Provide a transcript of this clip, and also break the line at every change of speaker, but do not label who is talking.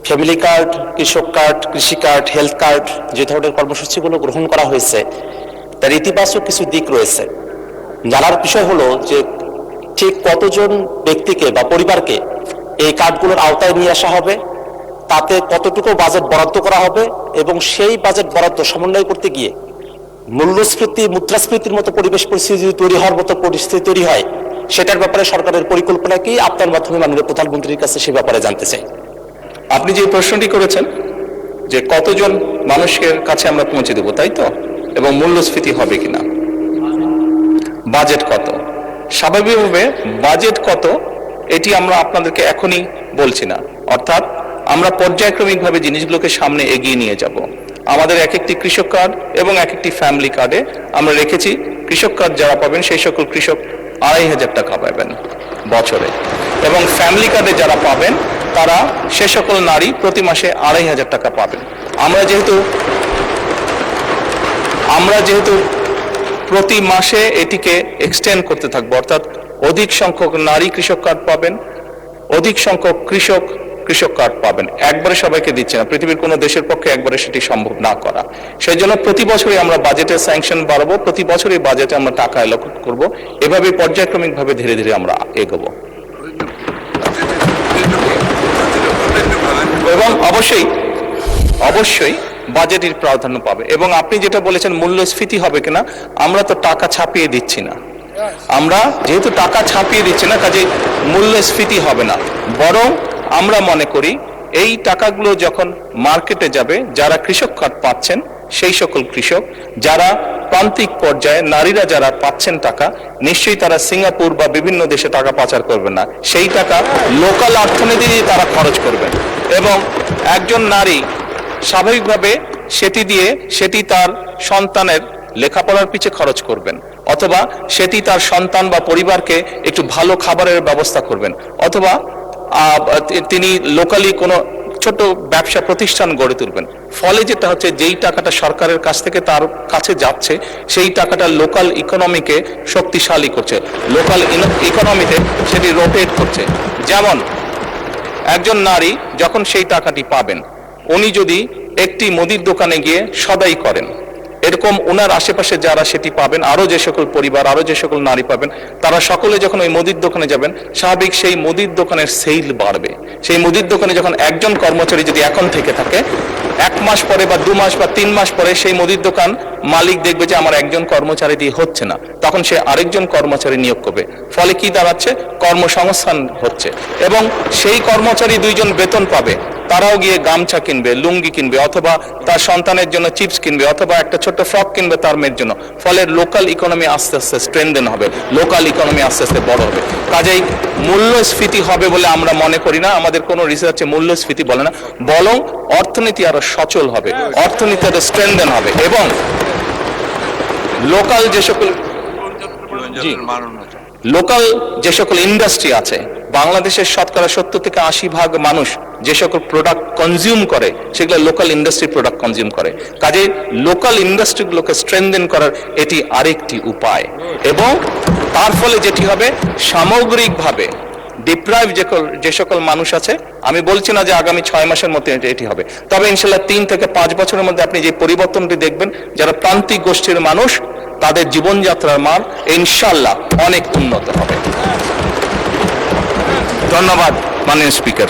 Family card, কৃষক card, কৃষি card, health card, যে ধরনের কর্মসূচিগুলো গ্রহণ করা হয়েছে তার ইতিবাচক কিছু দিক রয়েছে। জানার বিষয় হলো যে ঠিক কতজন ব্যক্তিকে বা পরিবারকে এই কার্ডগুলোর আওতায় নিয়ে আসা হবে, তাতে কতটুকু বাজেট বরাদ্দ করা হবে, এবং সেই বাজেট বরাদ্দ সমন্বয় করতে গিয়ে মূল্যস্ফীতি, মুদ্রাস্ফীতির মতো পরিবেশ পরিস্থিতি তৈরি হওয়ার মতো পরিস্থিতি তৈরি হয়, সেটার ব্যাপারে সরকারের পরিকল্পনা কি, আপনার মাধ্যমে মাননীয় প্রধানমন্ত্রীর কাছে সে ব্যাপারে জানতে চাই।
আপনি যে প্রশ্নটি করেছেন যে কতজন মানুষের কাছে আমরা পৌঁছে দেবো, তাই তো, এবং মূল্যস্ফীতি হবে কিনা, বাজেট কত, স্বাভাবিকভাবে বাজেট কত এটি আমরা আপনাদেরকে এখনই বলছি না। অর্থাৎ আমরা পর্যায়ক্রমিকভাবে জিনিসগুলোকে সামনে এগিয়ে নিয়ে যাব। আমাদের এক একটি কৃষক কার্ড এবং এক একটি ফ্যামিলি কার্ডে আমরা রেখেছি কৃষক কার্ড যারা পাবেন সেই সকল কৃষক 2,500 টাকা পাবেন বছরে, এবং ফ্যামিলি কার্ডে যারা পাবেন তারা সে সকল নারী প্রতি মাসে 2,500 টাকা পাবেন। আমরা যেহেতু প্রতি মাসে এটিকে এক্সটেন্ড করতে থাকবো, অর্থাৎ অধিক সংখ্যক নারী কৃষক কার্ড পাবেন, অধিক সংখ্যক কৃষক কার্ড পাবেন। একবারে সবাইকে দিচ্ছে না, পৃথিবীর কোনো দেশের পক্ষে একবারে সেটি সম্ভব না করা। সেই জন্য প্রতি বছরই আমরা বাজেটের স্যাংশন বাড়াবো, প্রতি বছরই বাজেটে আমরা টাকা অ্যালোকেট করব, এভাবে পর্যায়ক্রমিকভাবে ধীরে ধীরে আমরা এগোবো। এবং অবশ্যই বাজেটের প্রাধান্য পাবে। এবং আপনি যেটা বলেছেন মূল্যস্ফীতি হবে কিনা, আমরা তো টাকা ছাপিয়ে দিচ্ছি না, আমরা যেহেতু টাকা ছাপিয়ে দিচ্ছি না কাজে মূল্যস্ফীতি হবে না, বরং আমরা মনে করি এই টাকাগুলো যখন মার্কেটে যাবে, যারা কৃষক কার্ড পাচ্ছেন সেই সকল কৃষক, যারা প্রান্তিক পর্যায়ে নারীরা যারা পাচ্ছেন টাকা, নিশ্চয়ই তারা সিঙ্গাপুর বা বিভিন্ন দেশে টাকা পাচার করবেন না, সেই টাকা লোকাল অর্থনীতি তারা খরচ করবেন। এবং একজন নারী স্বাভাবিকভাবে সেটি তার সন্তানের লেখাপড়ার পিছে খরচ করবেন, অথবা সেটি তার সন্তান বা পরিবারকে একটু ভালো খাবারের ব্যবস্থা করবেন, অথবা তিনি লোকালি কোনো ছোট ব্যবসা প্রতিষ্ঠান গড়ে তুলবেন। ফলে যেটা হচ্ছে, যেই টাকাটা সরকারের কাছ থেকে তার কাছে যাচ্ছে সেই টাকাটা লোকাল ইকোনমিকে শক্তিশালী করছে, লোকাল ইকোনমিতে সেটি রোটেট করছে। যেমন একজন নারী যখন সেই টাকাটি পাবেন, উনি যদি একটি মুদির দোকানে গিয়ে সদাই করেন, এরকম ওনার আশেপাশে যারা সেটি পাবেন, আরো যে সকল পরিবার, আরো যে সকল নারী পাবেন, তারা সকলে যখন ওই মুদির দোকানে যাবেন, স্বাভাবিক সেই মুদির দোকানের সেল বাড়বে। সেই মুদির দোকানে যখন একজন কর্মচারী যদি এখন থেকে থাকে, 1 মাস পরে বা 2 মাস বা 3 মাস পরে সেই মুদির দোকান মালিক দেখবে যে আমার একজন কর্মচারী দিয়ে হচ্ছে না, তখন সে আরেকজন কর্মচারী নিয়োগ করবে। ফলে কি দাঁড়াচ্ছে, কর্মসংস্থান হচ্ছে, এবং সেই কর্মচারী 2 জন বেতন পাবে, তারাও গিয়ে গামছা কিনবে, লুঙ্গি কিনবে, অথবা তার সন্তানের জন্য চিপস কিনবে, অথবা একটা ছোট্ট ফ্রক কিনবে তার মেয়ের জন্য। ফলে লোকাল ইকোনমি আস্তে আস্তে স্ট্রেনদেন হবে, লোকাল ইকোনমি আস্তে আস্তে বড় হবে। কাজেই মূল্যস্ফীতি হবে বলে আমরা মনে করি না, আমাদের কোনো রিসার্চে মূল্যস্ফীতি বলে না, বরং অর্থনীতি আরো সচল হবে, অর্থনীতি আরো স্ট্রেনদেন হবে, এবং লোকাল যে সকল ইন্ডাস্ট্রি আছে, বাংলাদেশের শতকরা 70 থেকে 80% মানুষ যে সকল প্রোডাক্ট কনজিউম করে সেগুলো লোকাল ইন্ডাস্ট্রি প্রোডাক্ট কনজিউম করে। কাজে লোকাল ইন্ডাস্ট্রিগুলোকে স্ট্রেনদেন করার এটি আরেকটি উপায়, এবং তার ফলে যেটি হবে, সামগ্রিকভাবে ডিপ্রাইভ যে সকল মানুষ আছে, আমি বলছি না যে আগামী 6 মাসের মধ্যে এটি হবে, তবে ইনশাল্লাহ 3 থেকে 5 বছরের মধ্যে আপনি যে পরিবর্তনটি দেখবেন, যারা প্রান্তিক গোষ্ঠীর মানুষ, তাদের জীবনযাত্রার মান ইনশাল্লাহ অনেক উন্নত হবে। ধন্যবাদ মাননীয় স্পিকার।